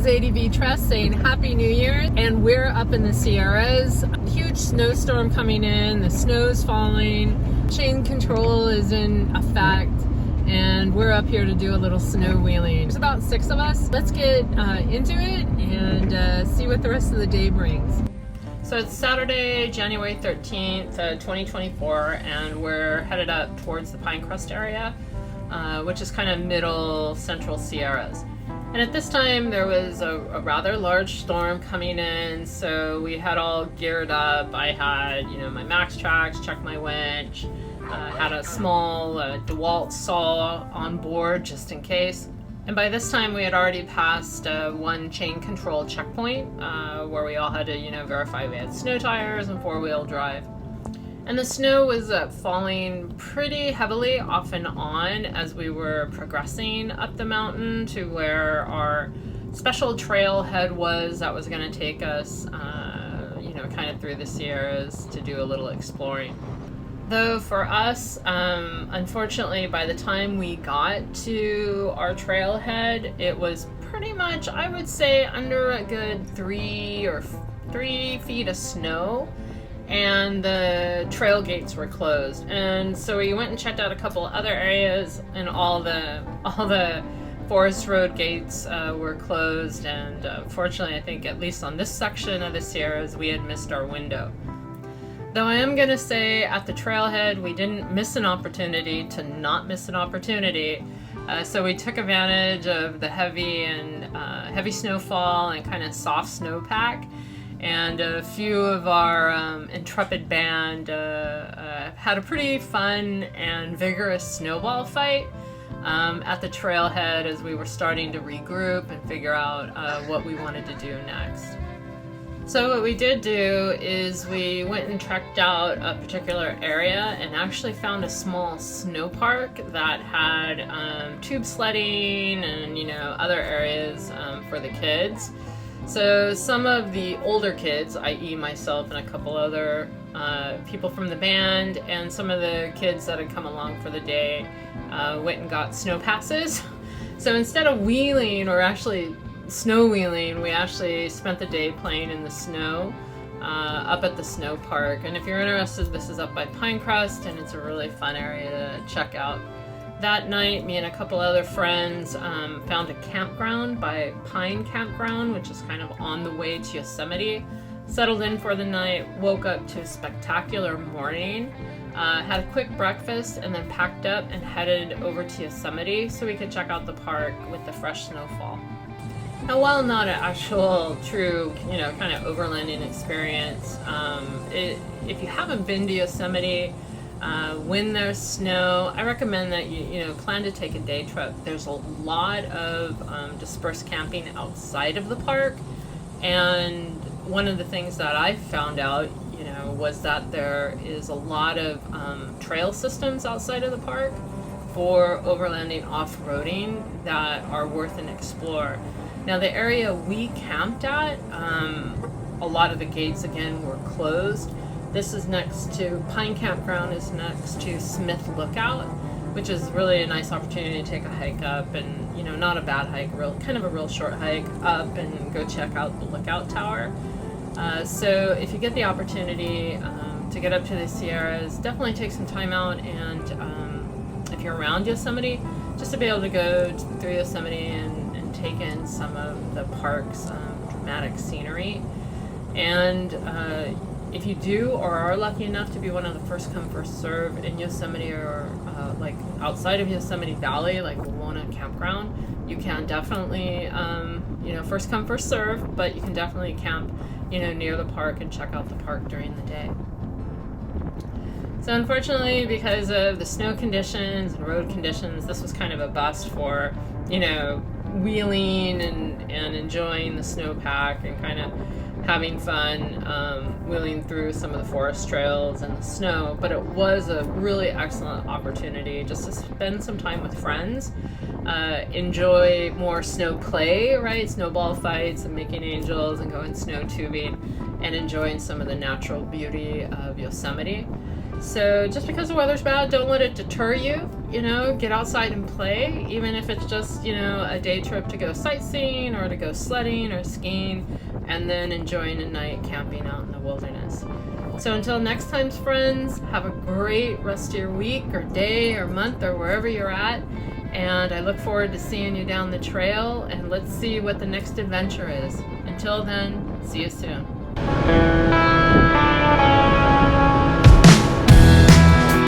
is ADV Trust saying Happy New Year, and we're up in the Sierras. Huge snowstorm coming in, the snow's falling, chain control is in effect, and we're up here to do a little snow wheeling. There's about 6 of us. Let's get into it and see what the rest of the day brings. So it's Saturday, January 13th, 2024, and we're headed up towards the Pinecrest area, which is kind of middle central Sierras. And at this time there was a rather large storm coming in, so we had all geared up. I had, my max tracks, checked my winch, had a small DeWalt saw on board just in case. And by this time we had already passed one chain control checkpoint where we all had to, verify we had snow tires and 4-wheel drive. And the snow was falling pretty heavily off and on as we were progressing up the mountain to where our special trailhead was that was going to take us, kind of through the Sierras to do a little exploring. Though for us, unfortunately, by the time we got to our trailhead, it was pretty much, I would say, under a good 3 feet of snow. And the trail gates were closed, and so we went and checked out a couple other areas, and all the forest road gates were closed. And fortunately, I think at least on this section of the Sierras, we had missed our window. Though I am gonna say at the trailhead, we didn't miss an opportunity to not miss an opportunity. So we took advantage of the heavy snowfall and kind of soft snowpack. And a few of our intrepid band had a pretty fun and vigorous snowball fight at the trailhead as we were starting to regroup and figure out what we wanted to do next. So what we did do is we went and trekked out a particular area and actually found a small snow park that had tube sledding and other areas for the kids. So some of the older kids, i.e. myself and a couple other people from the band, and some of the kids that had come along for the day went and got snow passes. So instead of wheeling or actually snow wheeling, we actually spent the day playing in the snow up at the snow park. And if you're interested, this is up by Pinecrest, and it's a really fun area to check out. That night, me and a couple other friends found a campground by Pine Campground, which is kind of on the way to Yosemite. Settled in for the night, woke up to a spectacular morning, had a quick breakfast, and then packed up and headed over to Yosemite so we could check out the park with the fresh snowfall. Now, while not an actual true, kind of overlanding experience, if you haven't been to Yosemite, when there's snow, I recommend that you plan to take a day trip. There's a lot of dispersed camping outside of the park, and one of the things that I found out, was that there is a lot of trail systems outside of the park for overlanding off-roading that are worth an explore. Now, the area we camped at, a lot of the gates again were closed. This is next to Pine Campground is next to Smith Lookout, which is really a nice opportunity to take a hike up, and not a bad hike, kind of a real short hike up and go check out the lookout tower. So if you get the opportunity to get up to the Sierras, definitely take some time out, and if you're around Yosemite, just to be able to go through Yosemite and take in some of the park's dramatic scenery. And if you do or are lucky enough to be one of the first come first serve in Yosemite, or like outside of Yosemite Valley, like Wawona Campground, you can definitely first come first serve, but you can definitely camp near the park and check out the park during the day. So unfortunately, because of the snow conditions and road conditions, this was kind of a bust for wheeling and enjoying the snowpack and kind of having fun wheeling through some of the forest trails and the snow. But it was a really excellent opportunity just to spend some time with friends, enjoy more snow play, right? Snowball fights and making angels and going snow tubing and enjoying some of the natural beauty of Yosemite. So just because the weather's bad, don't let it deter you. You know, get outside and play, even if it's just, you know, a day trip to go sightseeing or to go sledding or skiing, and then enjoying a night camping out in the wilderness. So until next time, friends, have a great rest of your week or day or month or wherever you're at. And I look forward to seeing you down the trail, and let's see what the next adventure is. Until then, see you soon.